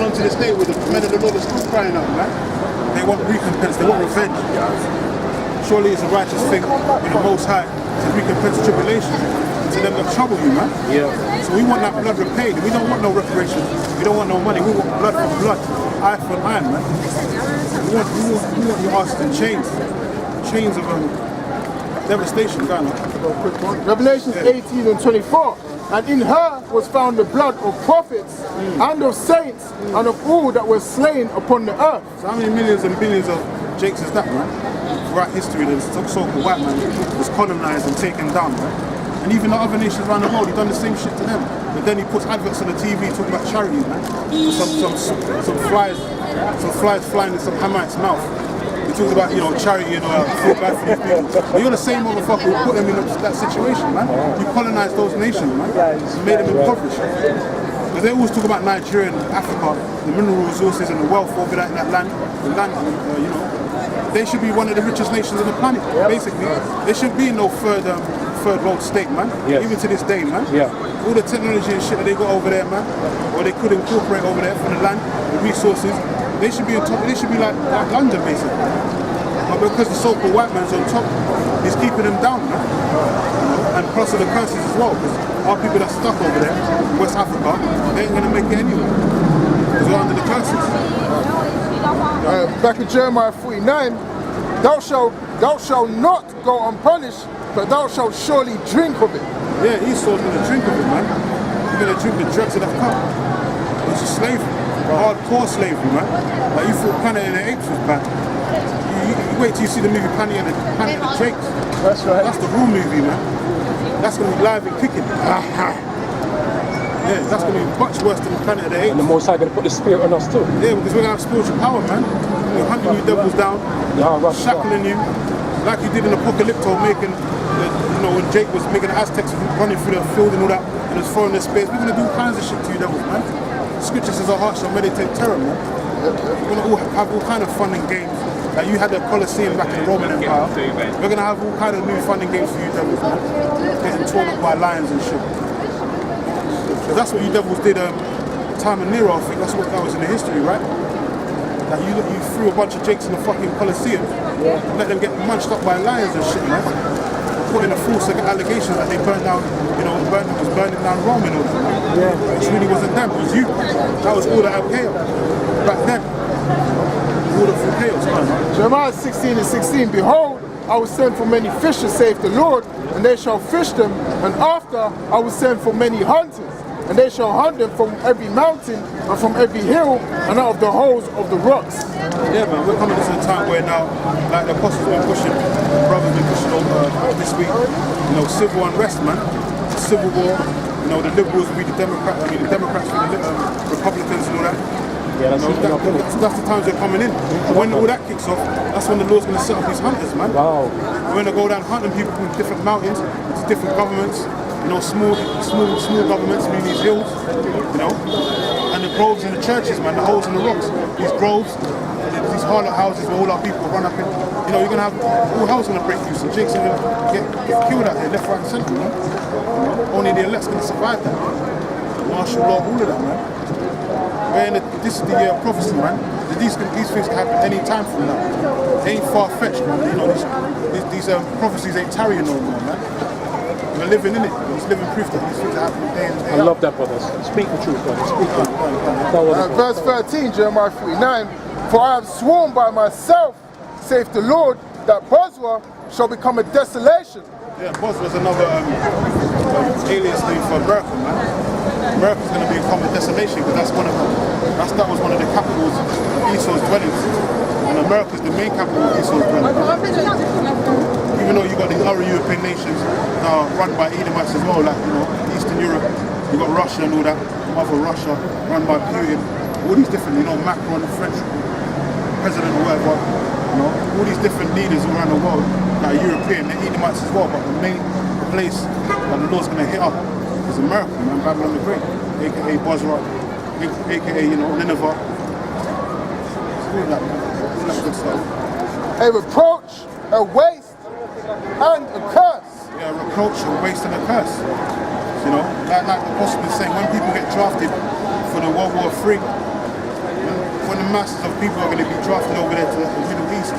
on to this day with the men of the Lord are still crying out, man. They want recompense, they want revenge. Surely it's a righteous thing in the Most High to recompense tribulation to them that trouble you, man. Yeah. So we want that blood repaid. We don't want no reparations. We don't want no money. We want blood for blood, eye for eye, man. We want your arse in chains of devastation, going on. Revelation 18 and 24. And in her was found the blood of prophets and of saints and of all that were slain upon the earth. So how many millions and billions of Jakes is that, man? Throughout history, the so-called white man was colonized and taken down, man. And even the other nations around the world, he done the same shit to them. But then he puts adverts on the TV talking about charities, man. Some flies flying in some Hamite's mouth. He talks about, you know, charity and feel bad for these people. But you're the same motherfucker who put them in that situation, man. You colonized those nations, man. You made them impoverished. Because they always talk about Nigeria and Africa, the mineral resources and the wealth over that in that land, you know. They should be one of the richest nations on the planet, basically. They should be in no third world state, man. Yes. Even to this day, man. Yeah. All the technology and shit that they got over there, man, or they could incorporate over there from the land, the resources, they should be on top. They should be like London, basically. But because the so-called white man's on top, he's keeping them down, man. And plus of the curses as well, because our people that are stuck over there, West Africa, they ain't gonna make it anyway. Because we're under the curses. Back in Jeremiah 49, thou shalt not go unpunished, but thou shalt surely drink of it. Yeah, Esau's gonna drink of it, man. He's gonna drink the dregs of that cup. It's just slavery, hardcore slavery, man. Like you thought Planet of the Apes was bad. You wait till you see the movie Planet of the Jakes. That's right. That's the real movie, man. That's gonna be live and kicking. Yeah, that's gonna be much worse than Planet of the Apes. And the Most High gonna put the spirit on us too. Yeah, because we're gonna have spiritual power, man. We're hunting you devils down, shackling you, like you did in Apocalypto, making, you know, when Jake was making the Aztecs running through the field and all that, and was throwing their spears. We're gonna do all kinds of shit to you devils, man. The scripture says our hearts shall meditate terror, man. We're gonna have all kind of fun and games. Like you had the Colosseum back in the Roman Empire. We're gonna have all kind of new fun and games for you devils, man. Getting torn up by lions and shit. That's what you devils did time of Nero, I think. That's what that was in the history, right? That you threw a bunch of Jakes in the fucking Colosseum, let them get munched up by lions and shit, man. Put in a false allegation that they burnt down, you know, was burning down Rome and all that. Which really wasn't them, it was you. That was all the chaos. Back then. All the full chaos, man. Jeremiah 16 and 16, behold, I will send for many fishers, saith the Lord, and they shall fish them, and after I will send for many hunters, and they shall hunt them from every mountain and from every hill and out of the holes of the rocks. Yeah, man, we're coming to a time where now, like the apostles been pushing, brothers been pushing over this week, you know, civil unrest, man. Civil war, you know, the liberals will be the Democrats, the Democrats will be the Republicans and all that. Yeah, that's the times they're coming in. And when all that kicks off, that's when the Lord's going to set up these hunters, man. Wow. We're going to go down hunting people from different mountains, different governments, you know, small governments, I mean these hills, you know, and the groves and the churches, man, the holes in the rocks, these groves, these harlot houses where all our people run up in, you know, you're going to have, all hell's going to break loose, and Jake's going to get killed out here, left, right and centre, man. You know? Only the elect's going to survive that. Martial law, all of that, man. This is the year of prophecy, man. These things can happen any time from now. They ain't far-fetched, man. You know, these prophecies ain't tarrying no more, man. We're living in it. It's living proof that these things are happening day in day out. I love that, brothers. Speak the truth, brother. Speak the truth. Verse 13, Jeremiah 49, for I have sworn by myself, saith the Lord, that Bosra shall become a desolation. Yeah, Bosra's another alias name for America, man. America's going to become a desolation because that was one of the capitals of Esau's dwellings. And America's the main capital of Esau's dwellings. Even though you got these other European nations now run by Edomites as well, like, you know, Eastern Europe, you got Russia and all that, Mother Russia, run by Putin, all these different, you know, Macron, the French president or whatever, you know, all these different leaders around the world that are European, they're Edomites as well, but the main place that the Lord's going to hit up is America, man, Babylon the Great, aka Bosra, aka, you know, Nineveh. All that, man. All that good stuff. A reproach, a waste, and a curse. Yeah, a reproach, a waste, and a curse. You know, like the Apostle been saying, when people get drafted for the World War III, masses of people are going to be drafted over there to the Middle East.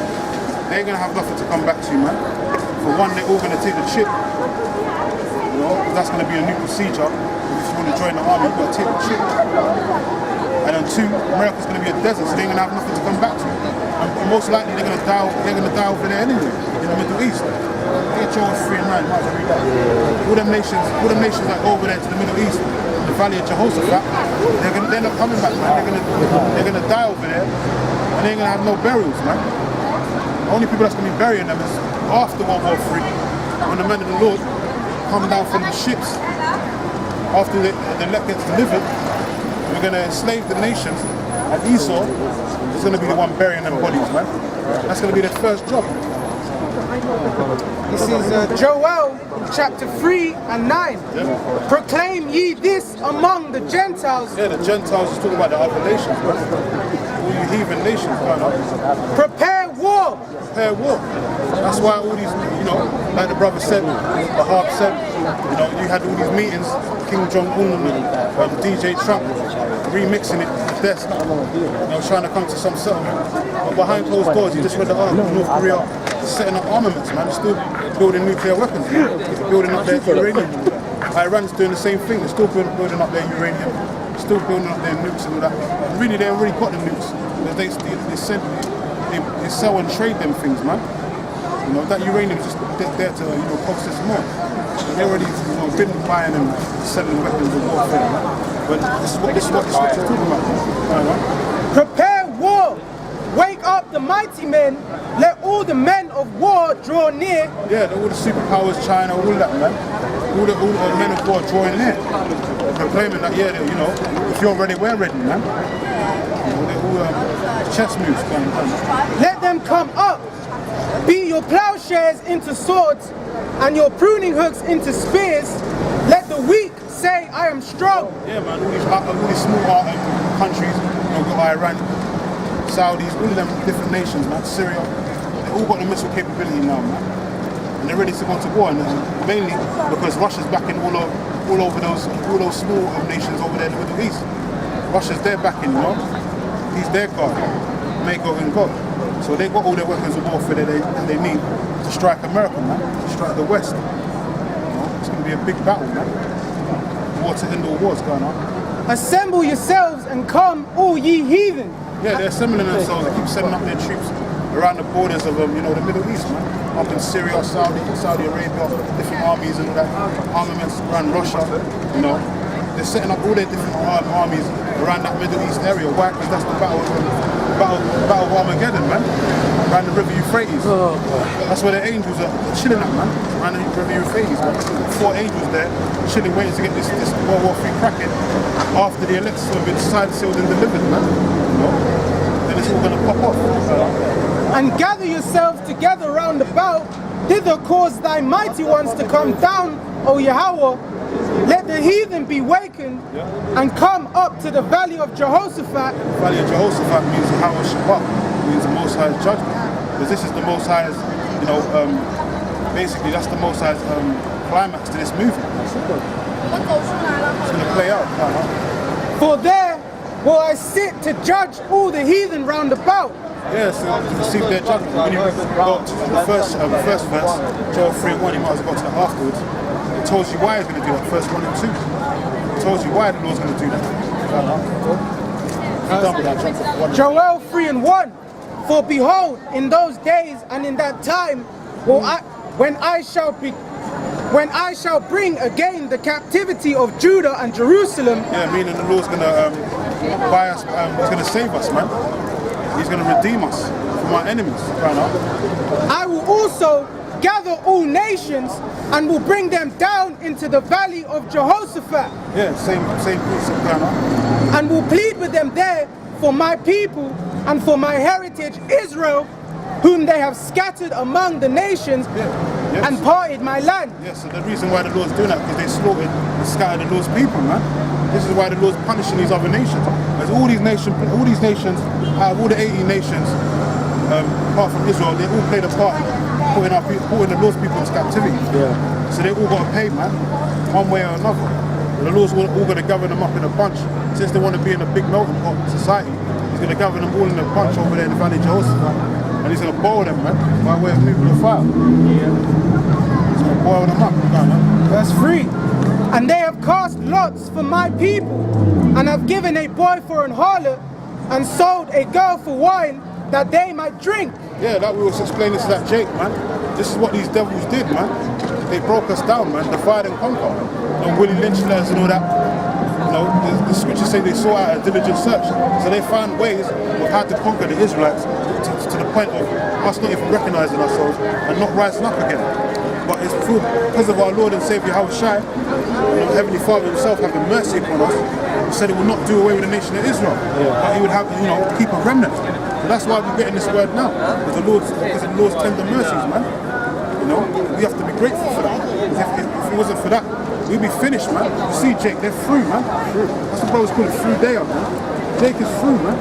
They ain't going to have nothing to come back to, man. For one, they're all going to take the chip. You know, that's going to be a new procedure. If you want to join the army, you've got to take the chip. And then two, America's going to be a desert, so they ain't going to have nothing to come back to. And most likely they're going to die. They're going to die over there anyway, in the Middle East. Get Joel 3 and 9. All them nations that go over there to the Middle East, the Valley of Jehoshaphat, they're not coming back, man. They're going to die over there, and they ain't going to have no burials, man. The only people that's going to be burying them is after World War III, when the men of the Lord come down from the ships. After the elect gets delivered, we're going to enslave the nations, and Esau is going to be the one burying them bodies, man. That's going to be their first job. This is Joel chapter 3 and 9. Yeah. Proclaim ye this among the Gentiles. Yeah, the Gentiles is talking about the other nations, bro. All you heathen nations, man. Prepare war. Prepare war. That's why all these, you know, like the brother said, the Harp said, you know, you had all these meetings, King Jong-un and DJ Trump, remixing it to death, you know, trying to come to some settlement. But behind closed doors, you just read the article, North Korea setting up armaments, man. They're still building nuclear weapons, man. They're building up their uranium. Iran's doing the same thing. They're still building up their uranium, still building up their nukes and all that. And really, they already got the nukes. They sell and trade them things, man. You know, that uranium is just there to, you know, process more. They already, you know, been buying and selling weapons of warfare, man. But this is what you're talking about, man. Prepare war. Wake up the mighty men. Let all the men of war draw near. Yeah, all the superpowers, China, all that, man. All the men of war drawing near. Proclaiming that, yeah, you know, if you're ready, we're ready, man. You know, they're all chess moves going on. Let them come up. Beat your plowshares into swords and your pruning hooks into spears. Let the weak say, I am strong. Yeah, man, all these small countries, you know, got Iran, Saudis, all of them different nations, man, Syria, they all got the missile capability now, man. And they're ready to go to war, and mainly because Russia's backing all over those small nations over there in the Middle East. Russia's their backing, you know. He's their God, may God and God. So they got all their weapons of warfare that they need to strike America, man, to strike the West. You know, it's going to be a big battle, man. War to end all wars going on. Assemble yourselves and come, all ye heathen. Yeah, they're assembling themselves. They keep setting up their troops around the borders of, you know, the Middle East, man. Up in Syria, Saudi Arabia, different armies and all that. Armaments around Russia, you know. They're setting up all their different armies around that Middle East area. Why? Because that's the battle of Armageddon, man. Around the River Euphrates. That's where the angels are chilling at, man. Around the River Euphrates, man. 4 angels there, chilling, waiting to get this World War III cracking after the elections have been signed, sealed and delivered, man. You know? Then it's all going to pop off. And gather yourselves together round about. Thither cause thy mighty ones to come down, O Yahweh. Let the heathen be wakened and come up to the valley of Jehoshaphat. The valley of Jehoshaphat means Yahweh Shabbat, means the Most High's judgment. Because this is the Most High's, you know, basically that's the Most High's climax to this movie. It's going to play out. For there will I sit to judge all the heathen round about. Yeah, so to receive their judgment. When you go to the first verse, Joel 3:1, you might as well go to that afterwards. It tells you why he's going to do that, verse 1 and 2. It tells you why the Lord's going to do that. Done with that, jump off 1. Joel 3 and 1. For behold, in those days and in that time, when I shall bring again the captivity of Judah and Jerusalem. Yeah, meaning the Lord's going to buy us, he's going to save us, man. He's going to redeem us from our enemies, right now. I will also gather all nations and will bring them down into the valley of Jehoshaphat. Yeah, same principle, right now. And will plead with them there for my people and for my heritage Israel, whom they have scattered among the nations and parted my land. Yes, so the reason why the Lord's doing that, because they slaughtered and scattered the Lord's people, man. This is why the Lord's punishing these other nations. Because all these nations, out of all the 80 nations, apart from Israel, they all played a part in putting the Lord's people into captivity. Yeah. So they all got to pay, man, one way or another. And the Lord's all going to gather them up in a bunch. Since they want to be in a big melting pot society, He's going to gather them all in a bunch over there in the Valley of Jehoshaphat. And he's going to boil them, man, by way of moving the fire. He's going to boil them up. Verse 3. And they have cast lots for my people, and have given a boy for an harlot, and sold a girl for wine, that they might drink. Yeah, that we was explaining this to that Jake, man. This is what these devils did, man. They broke us down, man, divide and conquer. You know, Willie Lynch letters and all that. You know, the scriptures say they saw out a diligent search. So they found ways of how to conquer the Israelites to the point of us not even recognizing ourselves and not rising up again. But it's because of our Lord and Savior Yahushua, Heavenly Father himself having mercy upon us, he said he will not do away with the nation of Israel. But he would have, keep a remnant. So that's why we're getting this word now. Because the Lord's tender mercies, man. We have to be grateful for that. If it wasn't for that, we'd be finished, man. You see, Jake, they're through, man. That's what brothers call it, through day, man. Jake is through, man.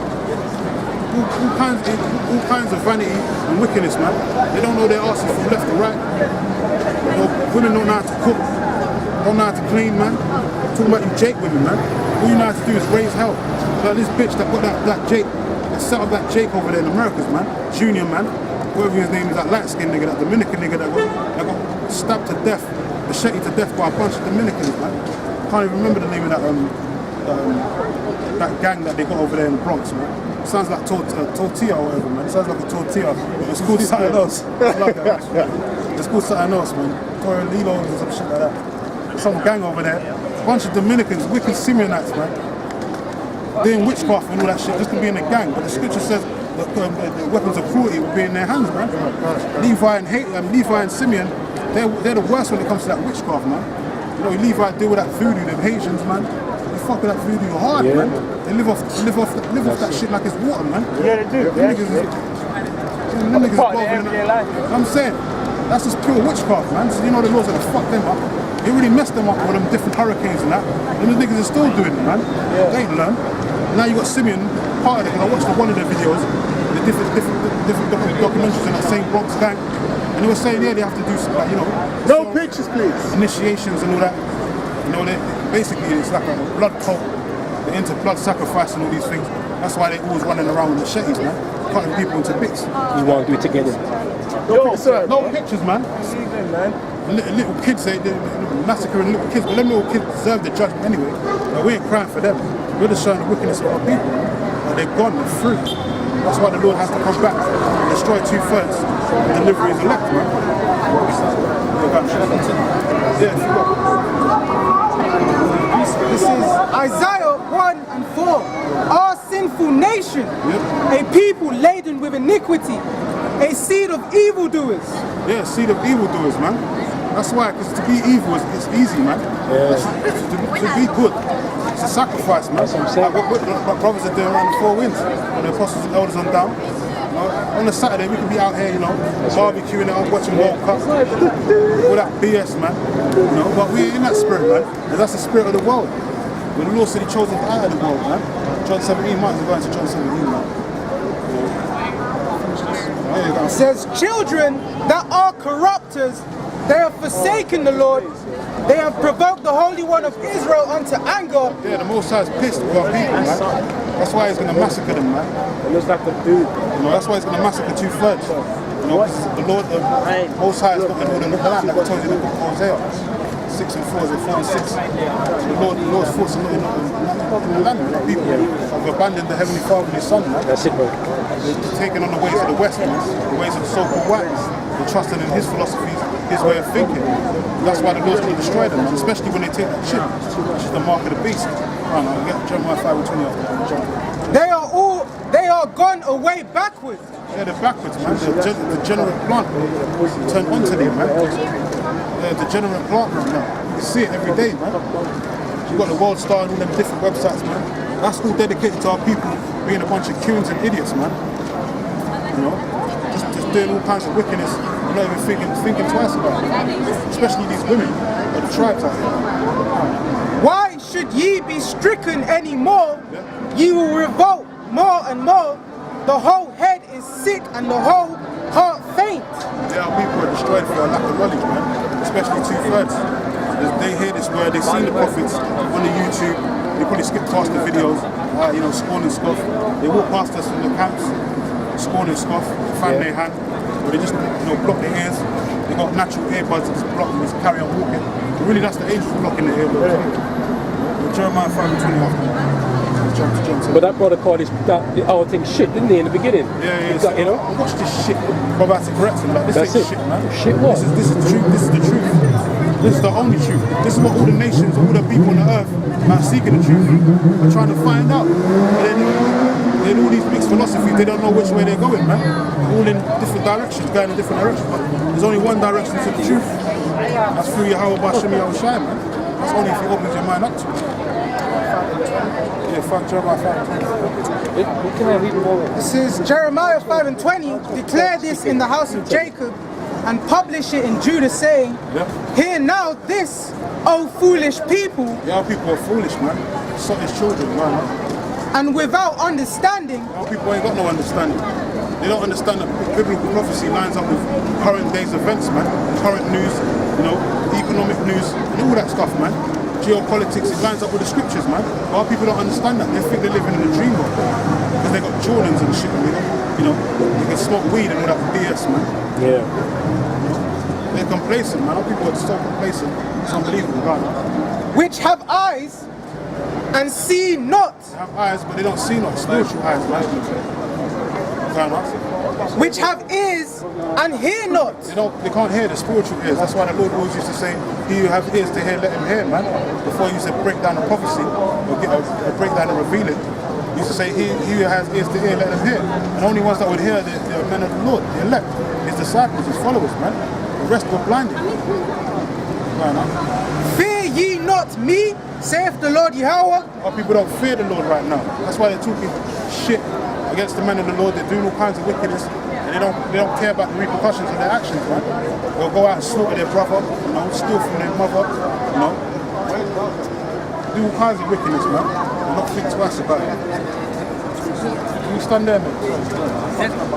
All kinds of vanity and wickedness, man. They don't know their asses from left to right. Women don't know how to cook, don't know how to clean, man. Talking about you Jake women, man. All you know how to do is raise hell. Like this bitch that got that Jake, that set up that Jake over there in Americas, man. Junior, man. Whatever his name is, that light-skinned nigga, that Dominican nigga that got stabbed to death, macheted to death by a bunch of Dominicans, man. Can't even remember the name of that gang that they got over there in the Bronx, man. Sounds like tortilla or whatever, man. It sounds like a tortilla. It's called something else. It's called something else, man. Torre Lilos or some shit like that. Some gang over there. A bunch of Dominicans, wicked Simeonites, man. Doing witchcraft and all that shit just to be in a gang. But the scripture says that the weapons of cruelty will be in their hands, man. Levi and Simeon, they're the worst when it comes to that witchcraft, man. Levi deal with that voodoo, them Haitians, man. They fuck with that voodoo hard, man. They live off that shit like it's water, man. Yeah, they do. Them niggas Part of their everyday life. I'm saying, that's just pure witchcraft, man. So the laws are gonna fuck them up. They really messed them up with them different hurricanes and that. And the niggas are still doing it, man. They ain't learned. Now you got Simeon, part of it, because I watched one of their videos, the different documentaries in that same Bronx gang. And they were saying, they have to do some, like, No pictures, please. initiations and all that. Basically it's like a blood cult. They're into blood sacrifice and all these things. That's why they're always running around with machetes, man. Cutting people into bits. You want to do it together. No pictures, man. Little kids, they're massacring little kids, but them little kids deserve the judgment anyway. But we ain't crying for them. We're just showing the wickedness of our people. But they're gone, they're free. That's why the Lord has to come back and destroy 2/3 and deliver his elect, man. This is Isaiah 1 and 4. Our sinful nation, a people laden with iniquity, a seed of evildoers. Yeah, seed of evildoers, man. That's why, because to be evil is easy, man. To be good, it's a sacrifice, man. That's what I'm saying. Like what brothers are doing around the 4 winds, when the apostles and elders on down. On a Saturday, we can be out here, barbecuing out, watching World Cup. All that BS, man. But we're in that spirit, man. And that's the spirit of the world. When the Lord said he chose us out of the world, man. John 17, might as well go into John 17, man. It says, children that are corrupters, they have forsaken the Lord. They have provoked the Holy One of Israel unto anger. Yeah, the Most High is pissed with our people, man. That's why he's going to massacre them, man. It looks like a dude. That's why he's going to massacre 2/3. The Lord, the Most High is not going to look at that, like I told you in the book of Hosea. 6 and 4 is 4 and 6. The Lord's thoughts are not in the land. People have abandoned the Heavenly Father and His Son, man. That's it, bro. They're taking on the ways of the West, man. The ways of the so-called whites. They're trusting in his philosophies, his way of thinking. That's why the Lord's going to destroy them, man. Especially when they take that chip, which is the mark of the beast. I don't know, get Jeremiah 5:20 after that. They are gone away backwards. Yeah, they're backwards, man. The degenerate plant turned onto them, man. The degenerate plant, man. You see it every day, man. You've got the world star and all them different websites, man. That's all dedicated to our people being a bunch of coons and idiots, man. Just doing all kinds of wickedness. Not even thinking twice about it. Especially these women, or the tribes out here. Why should ye be stricken any more? Ye will revolt more and more. The whole head is sick and the whole heart faint. Yeah, our people are destroyed for a lack of knowledge, man. Especially 2/3. They hear this word, they've seen the prophets on the YouTube, they probably skip past the videos, you know, scorn and scoff. They walk past us in the camps, scorn and scoff, fan their hand, or they just, you know, block their ears. They got natural earbuds that just block them, just carry on walking. But really, that's the angels blocking the earbuds. Jeremiah 5:20 after. But that brother called the whole thing shit, didn't he, in the beginning? Yeah. Got, you know? Watch this shit. Brother had to correct him. Like, this That's ain't it. shit, man. Shit what? This is the truth. This is the truth. This is the only truth. This is what all the nations, all the people on the earth are seeking the truth. Are trying to find out. And then all these mixed philosophies, they don't know which way they're going, man. All in different directions, going in different directions. But there's only one direction to the truth. That's through Yahweh Bashim Yahushai, man. That's only if you open your mind up to it. Yeah, fuck Jeremiah 5:20. This is Jeremiah 5:20. Declare this in the house of Jacob and publish it in Judah, saying, Hear now this, O foolish people. Yeah, people are foolish, man. So is children, man. And without understanding. Our people ain't got no understanding. They don't understand that biblical prophecy lines up with current day's events, man. Current news, you know, economic news, and all that stuff, man. Geopolitics, it lines up with the scriptures, man. Our people don't understand that. They think they're living in a dream world. Because they got Jordans and shit, you know, they can smoke weed and all that BS, man. Yeah. You know? They're complacent, man. Our people are so complacent. It's unbelievable, God. Which have eyes and see not. They have eyes, but they don't see not. Spiritual eyes, man. Which have ears and hear not. They can't hear the spiritual ears. That's why the Lord always used to say, he who has ears to hear, let him hear, man. Before he used to break down the prophecy, or break down and reveal it, he used to say, he who has ears to hear, let him hear. And the only ones that would hear the men of the Lord, the elect, his disciples, his followers, man. The rest were blinded. Fear ye not me, saith the Lord Yahweh. Our people don't fear the Lord right now. That's why they're talking shit against the men of the Lord. They're doing all kinds of wickedness, and they don't care about the repercussions of their actions, man. They'll go out and slaughter their brother, you know, steal from their mother, you know, do all kinds of wickedness, man, and not think twice about it. You stand there, man. Stand there.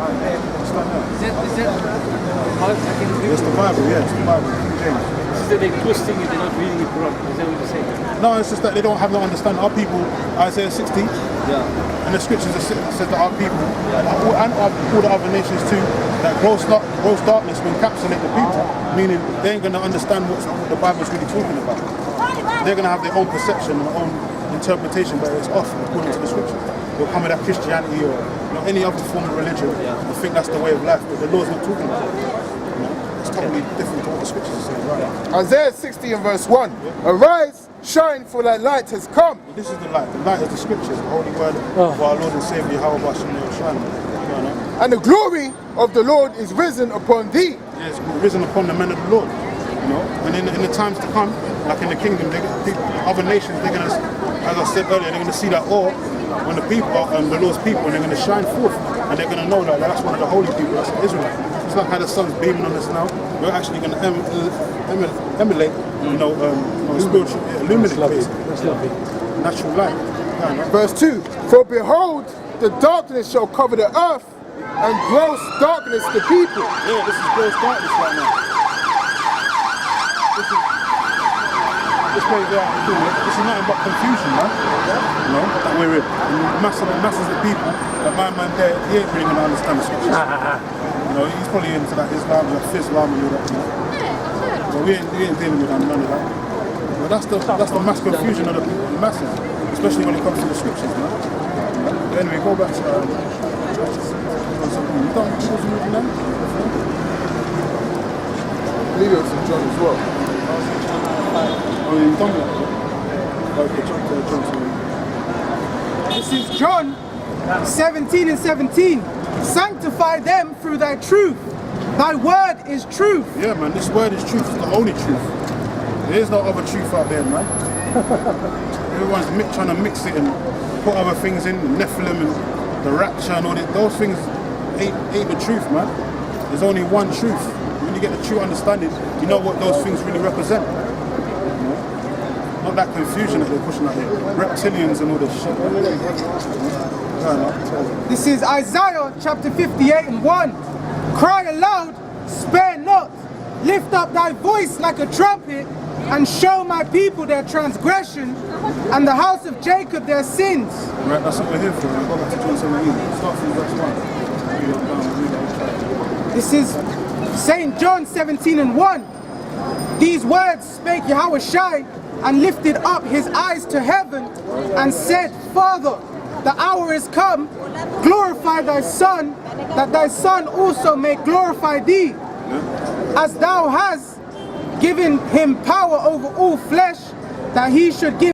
It's the Bible, yeah, it's the Bible. King James. So they're twisting it, they're not reading the Quran. Is that what you're saying? No, it's just that they don't have no understanding. Our people, Isaiah 60, and the scriptures says that our people, and all the other nations too, that gross darkness will encapsulate the people, meaning they ain't going to understand what the Bible's really talking about. They're going to have their own perception and their own interpretation, but it's off according to the scriptures. They'll come with that Christianity or any other form of religion and think that's the way of life, but the Lord's not talking about it. It's totally different to what the scriptures are saying, right? Isaiah 60 and verse 1. Arise, shine, for thy light has come. This is the light. The light is the scriptures, the holy word of our Lord and Savior, Yahweh Bashim Yahushai. And the glory of the Lord is risen upon thee. Yeah, it's risen upon the men of the Lord. You know, and in the times to come, like in the kingdom, other nations, they're gonna, as I said earlier, they're gonna see that awe on the people, the Lord's people, and they're gonna shine forth, and they're gonna know that that's one of the holy people, that's Israel. It's like how the sun's beaming on us now. We're actually gonna emulate, spiritual, illuminate, basically. That's lovely. Natural light. Verse 2. For behold, the darkness shall cover the earth, and gross darkness the people. Yeah, this is gross darkness right now. This is nothing but confusion, man. You know, that we're in. Masses of people, that my man there, he ain't really gonna understand the scriptures. You know, he's probably into that Islam, that Fizlam and all that, you know. But we ain't dealing with none of that. But that's the mass confusion of the masses, especially when it comes to the scriptures, man. But anyway, go back to you don't reading them? I believe it was in John as well. Oh, you done that? This is John 17 and 17. Sanctify them through thy truth. Thy word is truth. Yeah, man, this word is truth. It's the only truth. There is no other truth out there, man. Everyone's trying to mix it and put other things in, the Nephilim and the rapture and all that. Those things ain't the truth, man. There's only one truth. When you get the true understanding, you know what those things really represent. Not that confusion that they're pushing out here. Reptilians and all this shit. This is Isaiah chapter 58 and 1. Cry aloud, spare not. Lift up thy voice like a trumpet. and show my people their transgression and the house of Jacob their sins. Right, that's what we're here for. Right? Go back to John 17. Start from verse 1. This is St. John 17:1. These words spake Yahushua and lifted up his eyes to heaven and said, Father, the hour is come, glorify thy Son, that thy Son also may glorify thee, as thou hast given him power over all flesh, that he should give